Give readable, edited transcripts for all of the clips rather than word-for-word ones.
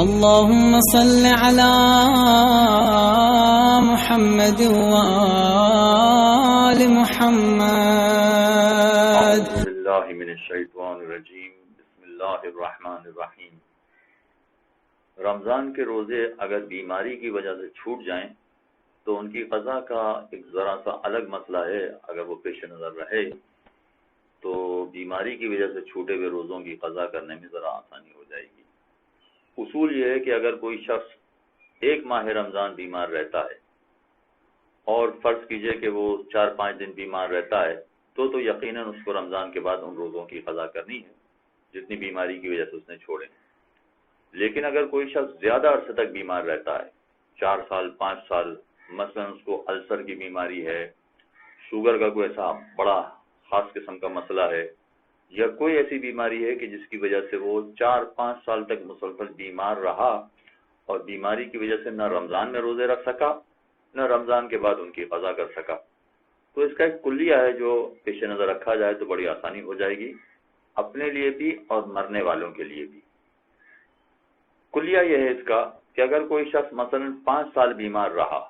اللهم صل على محمد وآل محمد. اعوذ باللہ من الشیطان الرجیم. بسم اللہ الرحمن الرحیم. رمضان کے روزے اگر بیماری کی وجہ سے چھوٹ جائیں تو ان کی قضا کا ایک ذرا سا الگ مسئلہ ہے. اگر وہ پیش نظر رہے تو بیماری کی وجہ سے چھوٹے ہوئے روزوں کی قضا کرنے میں ذرا آسانی ہو جائے گی. اصول یہ ہے کہ اگر کوئی شخص ایک ماہ رمضان بیمار رہتا ہے اور فرض کیجئے کہ وہ 4-5 دن بیمار رہتا ہے تو یقیناً اس کو رمضان کے بعد ان روزوں کی قضا کرنی ہے جتنی بیماری کی وجہ سے اس نے چھوڑے. لیکن اگر کوئی شخص زیادہ عرصے تک بیمار رہتا ہے 4 سال 5 سال، مثلا اس کو السر کی بیماری ہے، شوگر کا کوئی ایسا بڑا خاص قسم کا مسئلہ ہے، یا کوئی ایسی بیماری ہے کہ جس کی وجہ سے وہ 4-5 سال تک مسلسل بیمار رہا اور بیماری کی وجہ سے نہ رمضان میں روزے رکھ سکا نہ رمضان کے بعد ان کی قضا کر سکا، تو اس کا ایک کلیہ ہے جو پیش نظر رکھا جائے تو بڑی آسانی ہو جائے گی اپنے لیے بھی اور مرنے والوں کے لیے بھی. کلیہ یہ ہے اس کا کہ اگر کوئی شخص مثلا 5 سال بیمار رہا،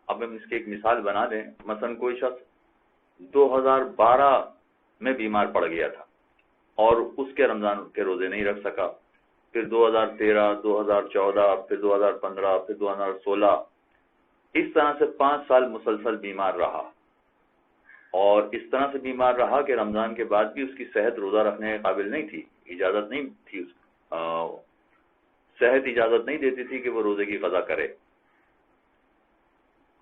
اب ہم اس کی ایک مثال بنا دیں. مثلا کوئی شخص 2012 میں بیمار پڑ گیا تھا اور اس کے رمضان کے روزے نہیں رکھ سکا، پھر 2013 2014 پھر 2015 پھر 2016 اس طرح سے 5 سال مسلسل بیمار رہا، اور اس طرح سے بیمار رہا کہ رمضان کے بعد بھی اس کی صحت روزہ رکھنے کے قابل نہیں تھی، اجازت نہیں تھی، صحت اجازت نہیں دیتی تھی کہ وہ روزے کی قضا کرے.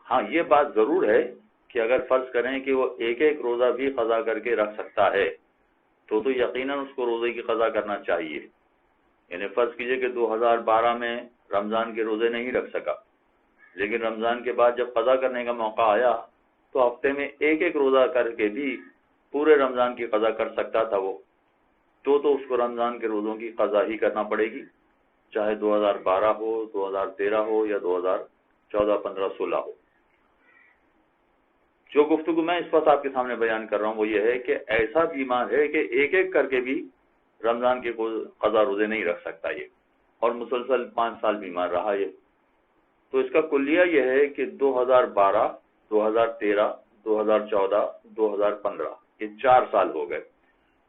ہاں یہ بات ضرور ہے کہ اگر فرض کریں کہ وہ ایک ایک روزہ بھی قضا کر کے رکھ سکتا ہے تو یقیناً اس کو روزے کی قضا کرنا چاہیے. یعنی فرض کیجئے کہ 2012 میں رمضان کے روزے نہیں رکھ سکا، لیکن رمضان کے بعد جب قضا کرنے کا موقع آیا تو ہفتے میں ایک ایک روزہ کر کے بھی پورے رمضان کی قضا کر سکتا تھا وہ، تو اس کو رمضان کے روزوں کی قضا ہی کرنا پڑے گی، چاہے 2012 ہو 2013 ہو یا 2014 15 16 ہو. جو گفتگو میں اس وقت آپ کے سامنے بیان کر رہا ہوں وہ یہ ہے کہ ایسا بیمار ہے کہ ایک ایک کر کے بھی رمضان کے قضا روزے نہیں رکھ سکتا یہ، اور مسلسل 5 سال بیمار رہا یہ. تو اس کا کلیہ یہ ہے کہ 2012 2013 2014 2015 یہ 4 سال ہو گئے.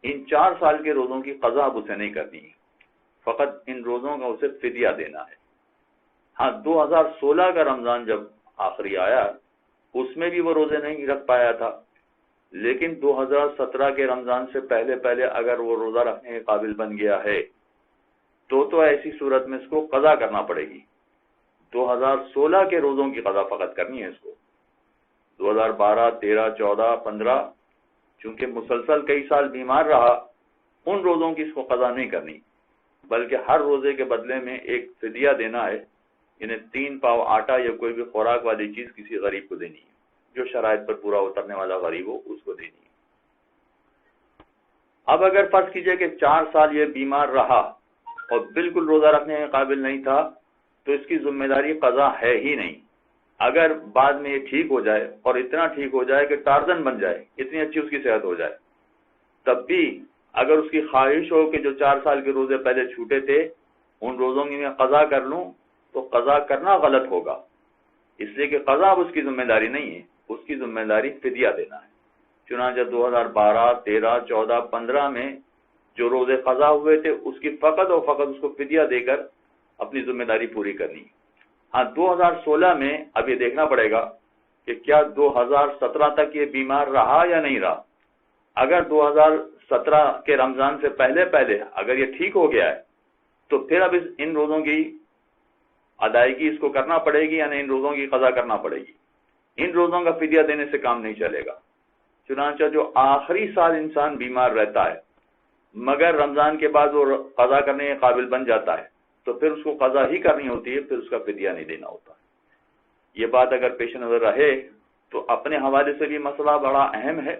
ان 4 سال کے روزوں کی قضا اب اسے نہیں کرنی ہے، فقط ان روزوں کا اسے فدیہ دینا ہے. ہاں 2016 کا رمضان جب آخری آیا اس میں بھی وہ روزے نہیں رکھ پایا تھا، لیکن 2017 کے رمضان سے پہلے اگر وہ روزہ رکھنے کے قابل بن گیا ہے تو ایسی صورت میں اس کو قضا کرنا پڑے گی. 2016 کے روزوں کی قضا فقط کرنی ہے اس کو. 2012 13 14 15 چونکہ مسلسل کئی سال بیمار رہا ان روزوں کی اس کو قضا نہیں کرنی، بلکہ ہر روزے کے بدلے میں ایک فدیہ دینا ہے. یعنی 3 پاؤ آٹا یا کوئی بھی خوراک والی چیز کسی غریب کو دینی ہے، جو شرائط پر پورا اترنے والا غریب ہو اس کو دینی ہے. اب اگر فرض کیجئے کہ 4 سال یہ بیمار رہا اور بالکل روزہ رکھنے کے قابل نہیں تھا تو اس کی ذمہ داری قضا ہے ہی نہیں. اگر بعد میں یہ ٹھیک ہو جائے اور اتنا ٹھیک ہو جائے کہ ٹارزن بن جائے، اتنی اچھی اس کی صحت ہو جائے، تب بھی اگر اس کی خواہش ہو کہ جو 4 سال کے روزے پہلے چھوٹے تھے ان روزوں کی میں قضا کر لوں تو قضا کرنا غلط ہوگا، اس لیے کہ قضا اب اس کی ذمہ داری نہیں ہے، اس کی ذمہ داری فدیہ دینا ہے. چنانچہ 2012 13 14 15 میں جو روزے قضا ہوئے تھے اس کی فقط اور فقط اس کو فدیہ دے کر اپنی ذمہ داری پوری کرنی ہے. ہاں 2016 میں اب یہ دیکھنا پڑے گا کہ کیا 2017 تک یہ بیمار رہا یا نہیں رہا. اگر 2017 کے رمضان سے پہلے اگر یہ ٹھیک ہو گیا ہے تو پھر اب ان روزوں کی ادائیگی اس کو کرنا پڑے گی، یعنی ان روزوں کی قضا کرنا پڑے گی. ان روزوں کا فدیہ دینے سے کام نہیں چلے گا. چنانچہ جو آخری سال انسان بیمار رہتا ہے مگر رمضان کے بعد وہ قضا کرنے کے قابل بن جاتا ہے تو پھر اس کو قضا ہی کرنی ہوتی ہے، پھر اس کا فدیہ نہیں دینا ہوتا. یہ بات اگر پیش نظر رہے تو اپنے حوالے سے بھی مسئلہ بڑا اہم ہے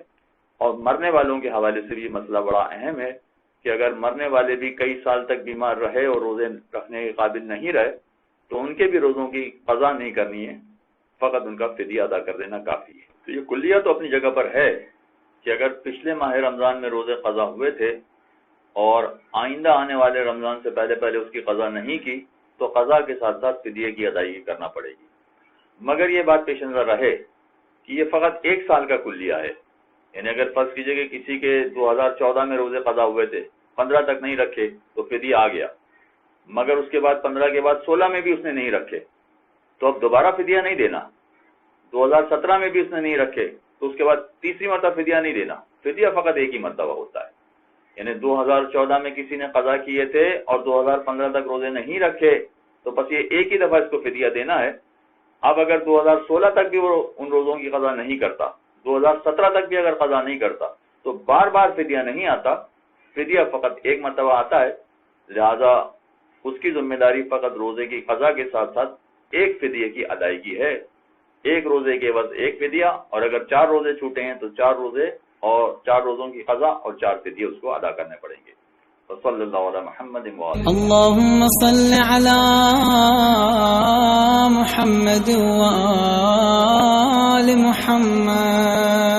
اور مرنے والوں کے حوالے سے بھی مسئلہ بڑا اہم ہے کہ اگر مرنے والے بھی کئی سال تک بیمار رہے اور روزے رکھنے کے قابل نہیں رہے تو ان کے بھی روزوں کی قضا نہیں کرنی ہے، فقط ان کا فدیہ ادا کر دینا کافی ہے. تو یہ کلیہ تو اپنی جگہ پر ہے کہ اگر پچھلے ماہ رمضان میں روزے قضا ہوئے تھے اور آئندہ آنے والے رمضان سے پہلے اس کی قضا نہیں کی تو قضا کے ساتھ ساتھ فدیے کی ادائیگی کرنا پڑے گی. مگر یہ بات پیش نظر رہے کہ یہ فقط 1 سال کا کلیہ ہے. یعنی اگر فرض کیجئے کہ کسی کے 2014 میں روزے قضا ہوئے تھے، 15 تک نہیں رکھے تو فدیہ آ گیا، مگر اس کے بعد 15 کے بعد 16 میں بھی اس نے نہیں رکھے تو اب دوبارہ فدیہ نہیں دینا. 2017 میں بھی اس نے نہیں رکھے تو اس کے بعد تیسری مرتبہ فدیہ نہیں دینا. فدیہ فقط ایک ہی مرتبہ ہوتا ہے. یعنی 2014 میں کسی نے قضا کیے تھے اور 2015 تک روزے نہیں رکھے تو بس یہ ایک ہی دفعہ اس کو فدیہ دینا ہے. اب اگر 2016 تک بھی وہ ان روزوں کی قضا نہیں کرتا، 2017 تک بھی اگر قضا نہیں کرتا تو بار بار فدیہ نہیں آتا، فدیہ فقط ایک مرتبہ آتا ہے. لہذا اس کی ذمہ داری فقط روزے کی قضا کے ساتھ ساتھ ایک فدیے کی ادائیگی ہے. ایک روزے کے عوض ایک فدیہ، اور اگر 4 روزے چھوٹے ہیں تو 4 روزے اور 4 روزوں کی قضا اور 4 فدیے اس کو ادا کرنے پڑیں گے. صلی اللہ علیہ محمد وآلہ. اللهم صل على محمد وآل محمد.